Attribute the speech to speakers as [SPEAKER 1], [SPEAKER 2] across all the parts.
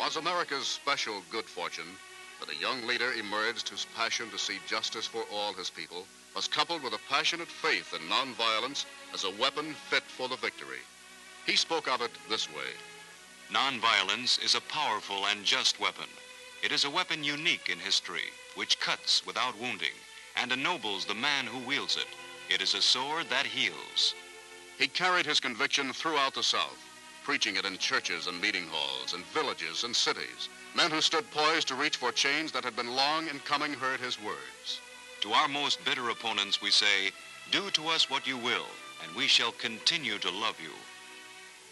[SPEAKER 1] was America's special good fortune that a young leader emerged whose passion to see justice for all his people was coupled with a passionate faith in nonviolence as a weapon fit for the victory. He spoke of it this way.
[SPEAKER 2] Nonviolence is a powerful and just weapon. It is a weapon unique in history, which cuts without wounding and ennobles the man who wields it. It is a sword that heals.
[SPEAKER 1] He carried his conviction throughout the South, preaching it in churches and meeting halls, in villages and cities. Men who stood poised to reach for change that had been long in coming heard his words.
[SPEAKER 2] To our most bitter opponents we say, do to us what you will, and we shall continue to love you.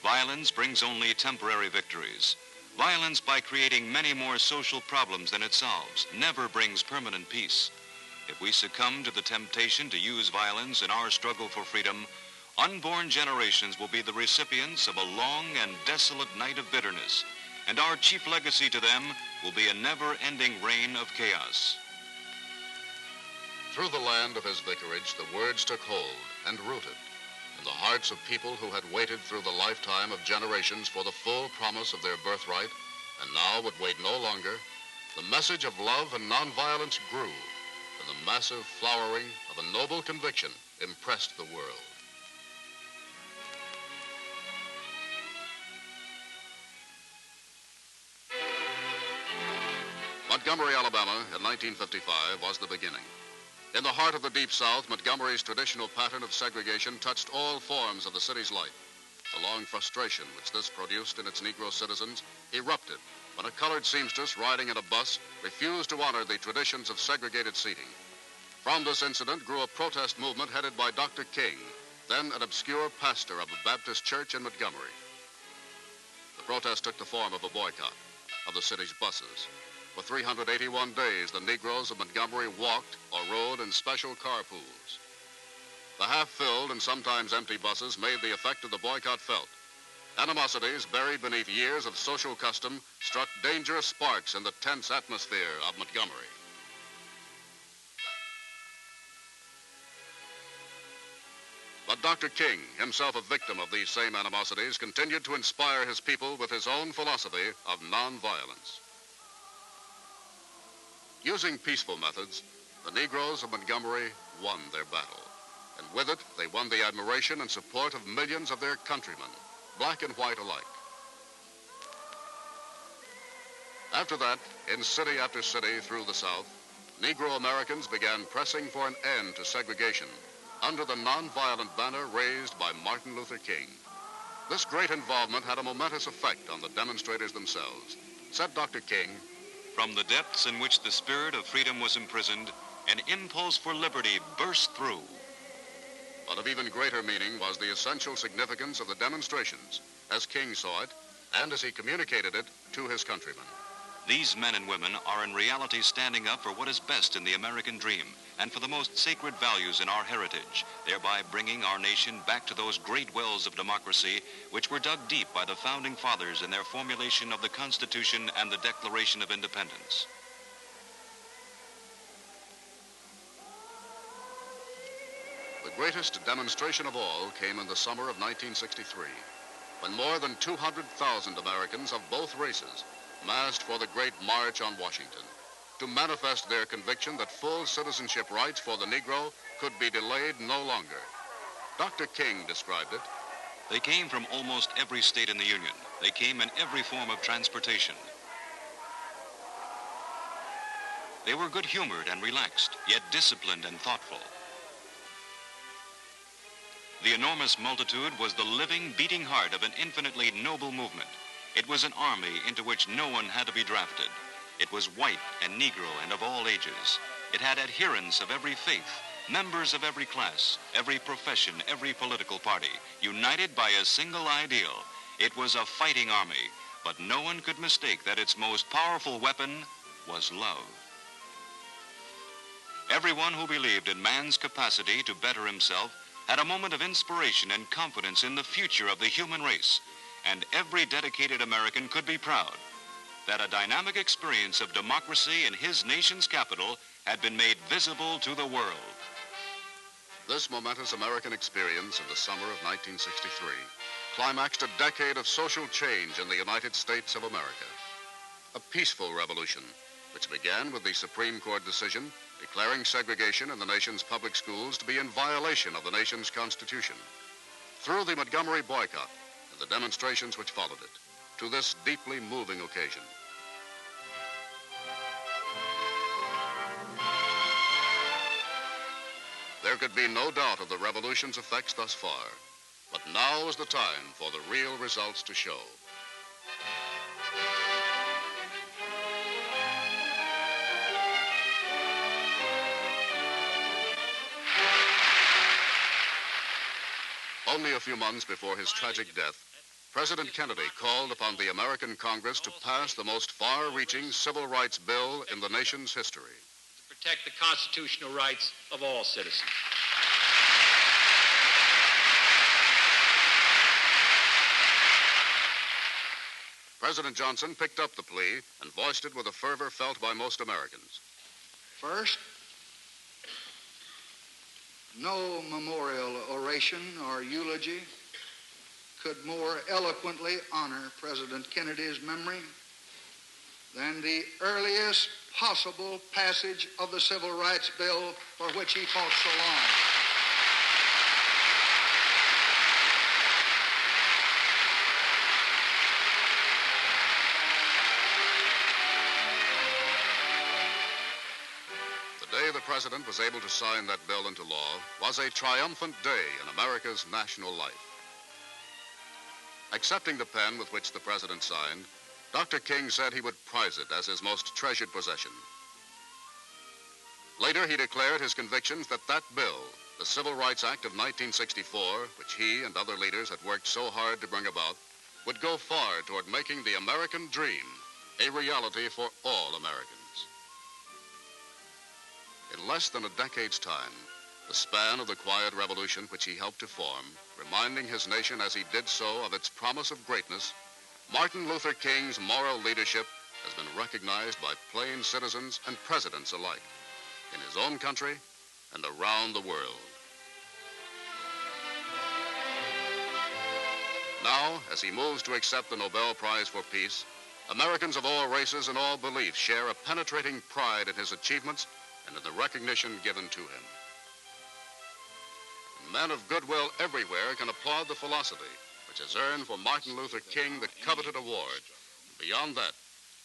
[SPEAKER 2] Violence brings only temporary victories. Violence, by creating many more social problems than it solves, never brings permanent peace. If we succumb to the temptation to use violence in our struggle for freedom, unborn generations will be the recipients of a long and desolate night of bitterness, and our chief legacy to them will be a never-ending reign of chaos.
[SPEAKER 1] Through the land of his vicarage, the words took hold and rooted in the hearts of people who had waited through the lifetime of generations for the full promise of their birthright, and now would wait no longer. The message of love and nonviolence grew, and the massive flowering of a noble conviction impressed the world. Montgomery, Alabama, in 1955 was the beginning. In the heart of the Deep South, Montgomery's traditional pattern of segregation touched all forms of the city's life. The long frustration which this produced in its Negro citizens erupted when a colored seamstress riding in a bus refused to honor the traditions of segregated seating. From this incident grew a protest movement headed by Dr. King, then an obscure pastor of a Baptist church in Montgomery. The protest took the form of a boycott of the city's buses. For 381 days, the Negroes of Montgomery walked or rode in special carpools. The half-filled and sometimes empty buses made the effect of the boycott felt. Animosities buried beneath years of social custom struck dangerous sparks in the tense atmosphere of Montgomery. But Dr. King, himself a victim of these same animosities, continued to inspire his people with his own philosophy of nonviolence. Using peaceful methods, the Negroes of Montgomery won their battle. And with it, they won the admiration and support of millions of their countrymen, black and white alike. After that, in city after city through the South, Negro Americans began pressing for an end to segregation under the nonviolent banner raised by Martin Luther King. This great involvement had a momentous effect on the demonstrators themselves. Said Dr. King,
[SPEAKER 2] "From the depths in which the spirit of freedom was imprisoned, an impulse for liberty burst through."
[SPEAKER 1] But of even greater meaning was the essential significance of the demonstrations, as King saw it, and as he communicated it to his countrymen.
[SPEAKER 2] These men and women are in reality standing up for what is best in the American dream and for the most sacred values in our heritage, thereby bringing our nation back to those great wells of democracy which were dug deep by the founding fathers in their formulation of the Constitution and the Declaration of Independence.
[SPEAKER 1] The greatest demonstration of all came in the summer of 1963, when more than 200,000 Americans of both races massed for the Great March on Washington to manifest their conviction that full citizenship rights for the Negro could be delayed no longer. Dr. King described it.
[SPEAKER 2] They came from almost every state in the Union. They came in every form of transportation. They were good-humored and relaxed, yet disciplined and thoughtful. The enormous multitude was the living, beating heart of an infinitely noble movement. It was an army into which no one had to be drafted. It was white and Negro and of all ages. It had adherents of every faith, members of every class, every profession, every political party, united by a single ideal. It was a fighting army, but no one could mistake that its most powerful weapon was love. Everyone who believed in man's capacity to better himself had a moment of inspiration and confidence in the future of the human race, and every dedicated American could be proud that a dynamic experience of democracy in his nation's capital had been made visible to the world.
[SPEAKER 1] This momentous American experience in the summer of 1963 climaxed a decade of social change in the United States of America. a peaceful revolution, which began with the Supreme Court decision declaring segregation in the nation's public schools to be in violation of the nation's Constitution, through the Montgomery boycott and the demonstrations which followed it, to this deeply moving occasion. There could be no doubt of the revolution's effects thus far, but now is the time for the real results to show. Only a few months before his tragic death, President Kennedy called upon the American Congress to pass the most far-reaching civil rights bill in the nation's history.
[SPEAKER 3] To protect the constitutional rights of all citizens.
[SPEAKER 1] President Johnson picked up the plea and voiced it with a fervor felt by most Americans.
[SPEAKER 4] First, no memorial oration or eulogy could more eloquently honor President Kennedy's memory than the earliest possible passage of the Civil Rights Bill for which he fought so long.
[SPEAKER 1] The President was able to sign that bill into law was a triumphant day in America's national life. Accepting the pen with which the President signed, Dr. King said he would prize it as his most treasured possession. Later, he declared his convictions that that bill, the Civil Rights Act of 1964, which he and other leaders had worked so hard to bring about, would go far toward making the American dream a reality for all Americans. In less than a decade's time, the span of the quiet revolution which he helped to form, reminding his nation as he did so of its promise of greatness, Martin Luther King's moral leadership has been recognized by plain citizens and presidents alike, in his own country and around the world. Now, as he moves to accept the Nobel Prize for Peace, Americans of all races and all beliefs share a penetrating pride in his achievements and in the recognition given to him. Men of goodwill everywhere can applaud the philosophy which has earned for Martin Luther King the coveted award. Beyond that,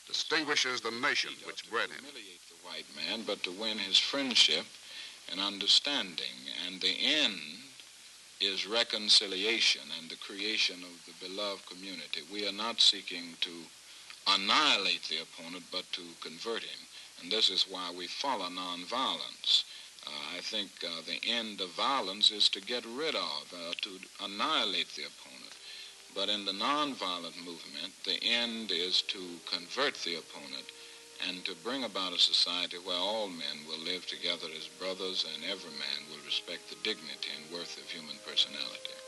[SPEAKER 1] distinguishes the nation which bred him.
[SPEAKER 5] Humiliate the white man, but to win his friendship and understanding. And the end is reconciliation and the creation of the beloved community. We are not seeking to annihilate the opponent, but to convert him. And this is why we follow nonviolence. I think the end of violence is to get rid of, to annihilate the opponent. But in the nonviolent movement, the end is to convert the opponent and to bring about a society where all men will live together as brothers and every man will respect the dignity and worth of human personality.